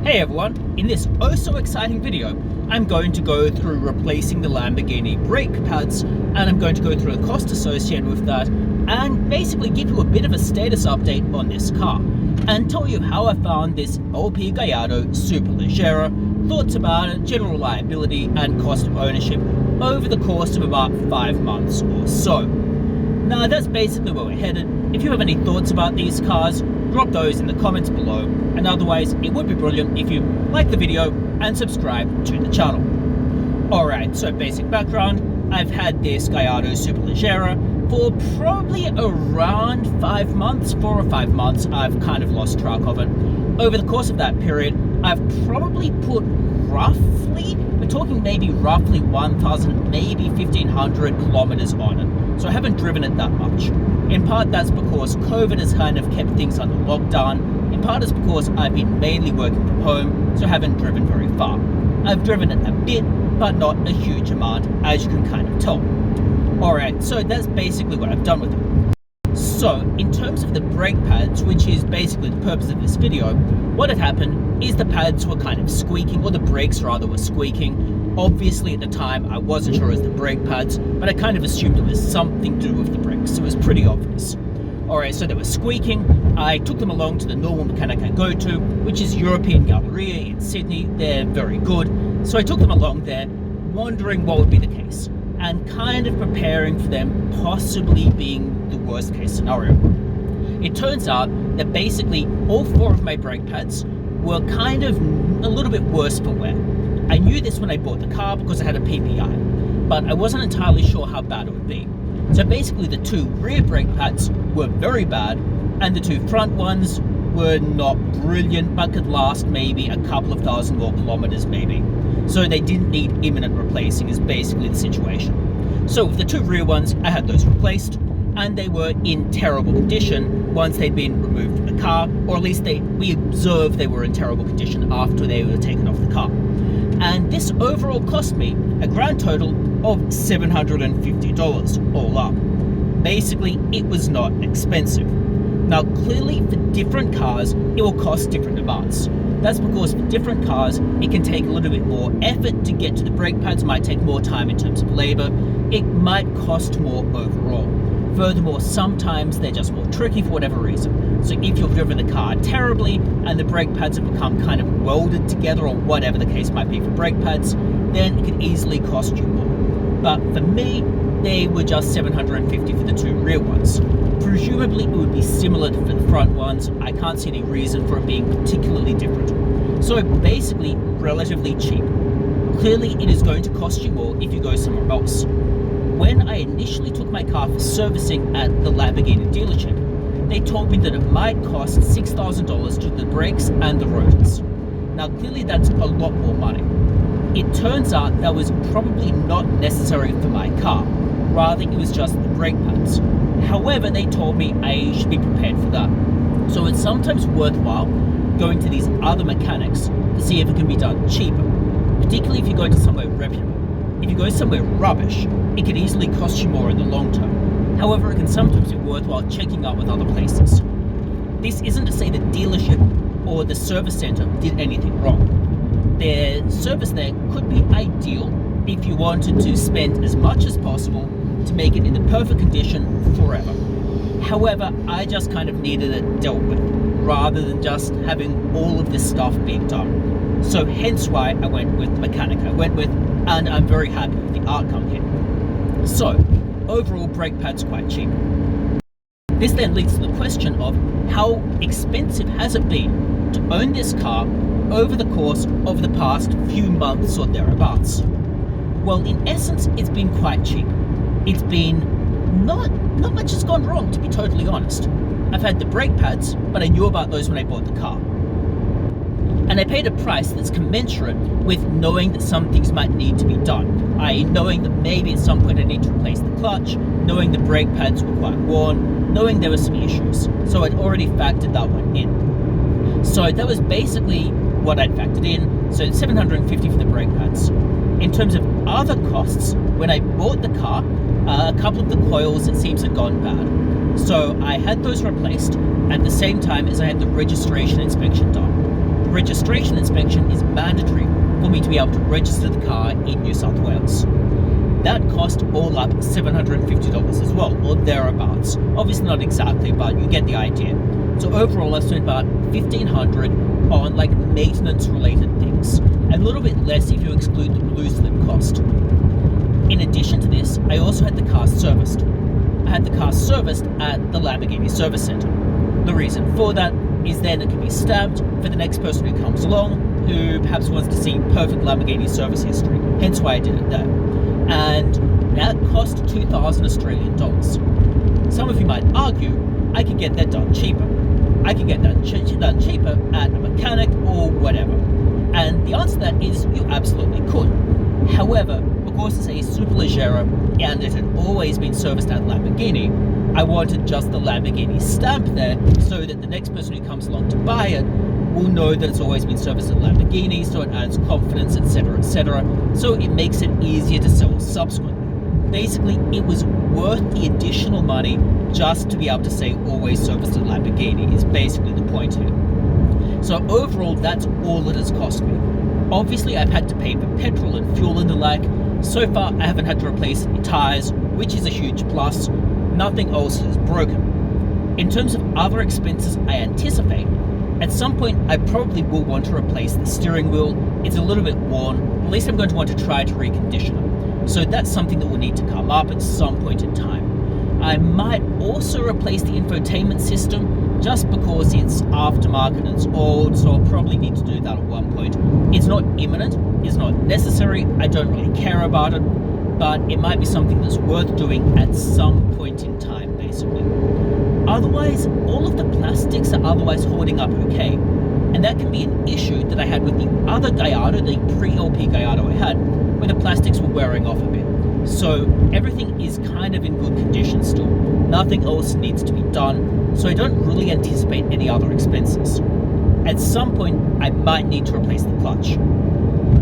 Hey everyone, in this oh so exciting video, I'm going to go through replacing the Lamborghini brake pads, and I'm going to go through the cost associated with that, and basically give you a bit of a status update on this car, and tell you how I found this Lamborghini Gallardo Superleggera, thoughts about it, general reliability, and cost of ownership over the course of about 5 months or so. Now that's basically where we're headed. If you have any thoughts about these cars, drop those in the comments below, and otherwise it would be brilliant if you like the video and subscribe to the channel. Alright, so basic background, I've had this Gallardo Superleggera for probably around 5 months, 4 or 5 months. I've kind of lost track of it. Over the course of that period, I've probably put we're talking maybe roughly 1,000, maybe 1,500 kilometers on it. So I haven't driven it that much. In part that's because COVID has kind of kept things under lockdown. In part it's because I've been mainly working from home, so I haven't driven very far. I've driven it a bit, but not a huge amount, as you can kind of tell. Alright, so that's basically what I've done with it. So, in terms of the brake pads, which is basically the purpose of this video, what had happened is the pads were kind of squeaking, or the brakes rather were squeaking. Obviously at the time I wasn't sure it was the brake pads, but I kind of assumed it was something to do with the brakes, so it was pretty obvious. Alright, so they were squeaking. I took them along to the normal mechanic I go to, which is Lamborghini Gallardo in Sydney. They're very good. So I took them along there, wondering what would be the case, and kind of preparing for them possibly being the worst case scenario. It turns out that basically all 4 of my brake pads were kind of a little bit worse for wear. I knew this when I bought the car because I had a PPI, but I wasn't entirely sure how bad it would be. So basically the 2 rear brake pads were very bad, and the 2 front ones were not brilliant, but could last maybe a couple of thousand more kilometers maybe. So they didn't need imminent replacing is basically the situation. So with the 2 rear ones, I had those replaced, and they were in terrible condition once they'd been removed from the car, or at least we observed they were in terrible condition after they were taken off the car. And this overall cost me a grand total of $750 all up. Basically, it was not expensive. Now clearly for different cars, it will cost different amounts. That's because for different cars, it can take a little bit more effort to get to the brake pads, might take more time in terms of labor, it might cost more overall. Furthermore, sometimes they're just more tricky for whatever reason. So if you've driven the car terribly and the brake pads have become kind of welded together, or whatever the case might be for brake pads, then it can easily cost you more. But for me, they were just $750 for the 2 rear ones. Presumably it would be similar to the front ones. I can't see any reason for it being particularly different. So basically, relatively cheap. Clearly it is going to cost you more if you go somewhere else. When I initially took my car for servicing at the Lamborghini dealership, they told me that it might cost $6,000 to do the brakes and the rotors. Now clearly that's a lot more money. It turns out that was probably not necessary for my car, rather it was just the brake pads. However, they told me I should be prepared for that. So it's sometimes worthwhile going to these other mechanics to see if it can be done cheaper, particularly if you go to somewhere reputable. If you go somewhere rubbish, it can easily cost you more in the long term. However, it can sometimes be worthwhile checking out with other places. This isn't to say the dealership or the service center did anything wrong. Their service there could be ideal if you wanted to spend as much as possible to make it in the perfect condition forever. However, I just kind of needed it dealt with, rather than just having all of this stuff being done. So hence why I went with the mechanic I went with, and I'm very happy with the outcome here. So, overall brake pads quite cheap. This then leads to the question of how expensive has it been to own this car over the course of the past few months or thereabouts. Well, in essence, it's been quite cheap. It's been not much has gone wrong, to be totally honest. I've had the brake pads, but I knew about those when I bought the car. And I paid a price that's commensurate with knowing that some things might need to be done, i.e. knowing that maybe at some point I need to replace the clutch, knowing the brake pads were quite worn, knowing there were some issues. So I'd already factored that one in. So that was basically what I'd factored in, so $750 for the brake pads. In terms of other costs, when I bought the car, a couple of the coils it seems had gone bad. So I had those replaced at the same time as I had the registration inspection done. registration inspection is mandatory for me to be able to register the car in New South Wales. That cost all up $750 as well, or thereabouts. Obviously not exactly, but you get the idea. So overall, I spent about $1,500 on like maintenance related things, and a little bit less if you exclude the blue slip cost. In addition to this, I also had the car serviced. I had the car serviced at the Lamborghini service center. The reason for that is then it can be stamped for the next person who comes along who perhaps wants to see perfect Lamborghini service history, hence why I did it there. And that cost 2,000 Australian dollars. Some of you might argue, I could get that done cheaper. I could get that done cheaper at a mechanic or whatever. And the answer to that is you absolutely could. However, because it's a Superleggera and it had always been serviced at Lamborghini, I wanted just the Lamborghini stamp there so that the next person who comes along to buy it will know that it's always been serviced at Lamborghini, so it adds confidence, etc., etc. So it makes it easier to sell subsequently. Basically, it was worth the additional money just to be able to say always serviced at Lamborghini is basically the point here. So overall, that's all it has cost me. Obviously, I've had to pay for petrol and fuel and the like. So far, I haven't had to replace any tyres, which is a huge plus. Nothing else is broken. In terms of other expenses I anticipate, at some point I probably will want to replace the steering wheel. It's a little bit worn. At least I'm going to want to try to recondition it. So that's something that will need to come up at some point in time. I might also replace the infotainment system just because it's aftermarket and it's old, so I'll probably need to do that at one point. It's not imminent, it's not necessary, I don't really care about it, but it might be something that's worth doing at some point in time, basically. Otherwise, all of the plastics are otherwise holding up okay, and that can be an issue that I had with the other Gallardo, the pre-LP Gallardo I had, where the plastics were wearing off a bit. So everything is kind of in good condition still. Nothing else needs to be done, so I don't really anticipate any other expenses. At some point, I might need to replace the clutch.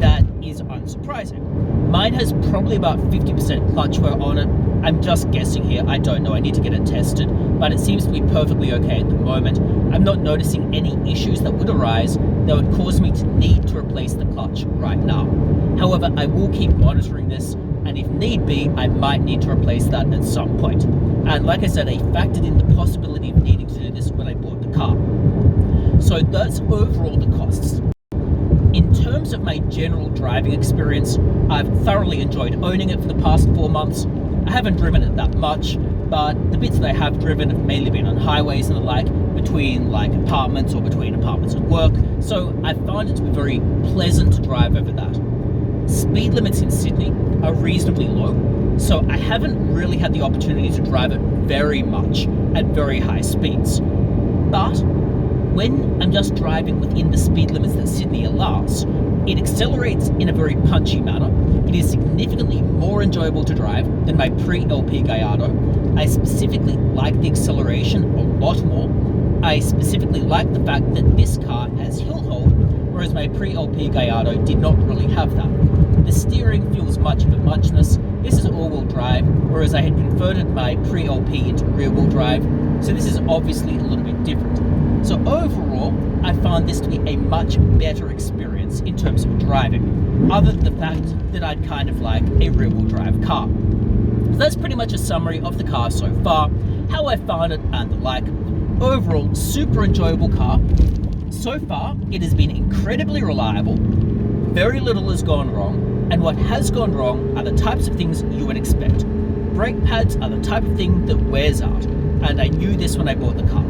That is unsurprising. Mine has probably about 50% clutch wear on it. I'm just guessing here, I don't know, I need to get it tested, but it seems to be perfectly okay at the moment. I'm not noticing any issues that would arise that would cause me to need to replace the clutch right now. However, I will keep monitoring this, and if need be, I might need to replace that at some point. And like I said, I factored in the possibility of needing to do this when I bought the car. So that's overall the costs. In terms of my general driving experience, I've thoroughly enjoyed owning it for the past 4 months. I haven't driven it that much, but the bits that I have driven have mainly been on highways and the like, between like apartments or between apartments and work, so I found it to be very pleasant to drive over that. Speed limits in Sydney are reasonably low, so I haven't really had the opportunity to drive it very much at very high speeds. But when I'm just driving within the speed limits that Sydney allows, it accelerates in a very punchy manner. It is significantly more enjoyable to drive than my pre-LP Gallardo. I specifically like the acceleration a lot more. I specifically like the fact that this car has hill hold, whereas my pre-LP Gallardo did not really have that. The steering feels much of a muchness. This is all-wheel drive, whereas I had converted my pre-LP into rear-wheel drive, so this is obviously a little bit different. So overall, I found this to be a much better experience in terms of driving, other than the fact that I'd kind of like a rear-wheel drive car. So that's pretty much a summary of the car so far, how I found it and the like. Overall, super enjoyable car. So far, it has been incredibly reliable, very little has gone wrong, and what has gone wrong are the types of things you would expect. Brake pads are the type of thing that wears out, and I knew this when I bought the car.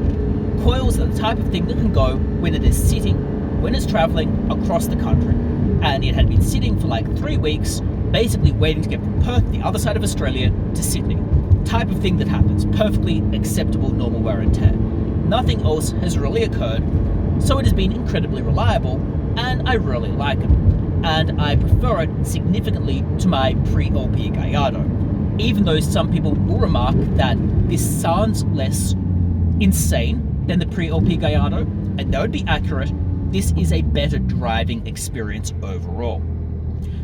Coils are the type of thing that can go when it is sitting, when it's traveling across the country. And it had been sitting for like 3 weeks, basically waiting to get from Perth, the other side of Australia, to Sydney. Type of thing that happens, perfectly acceptable normal wear and tear. Nothing else has really occurred, so it has been incredibly reliable, and I really like it. And I prefer it significantly to my pre-LP Gallardo, even though some people will remark that this sounds less insane than the pre-LP Gallardo, and that would be accurate. This is a better driving experience overall.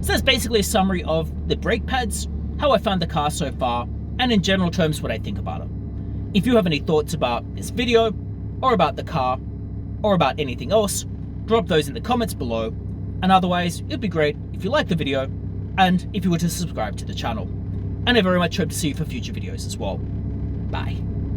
So that's basically a summary of the brake pads, how I found the car so far, and in general terms what I think about it. If you have any thoughts about this video, or about the car, or about anything else, drop those in the comments below. And otherwise, it'd be great if you liked the video and if you were to subscribe to the channel. And I very much hope to see you for future videos as well. Bye.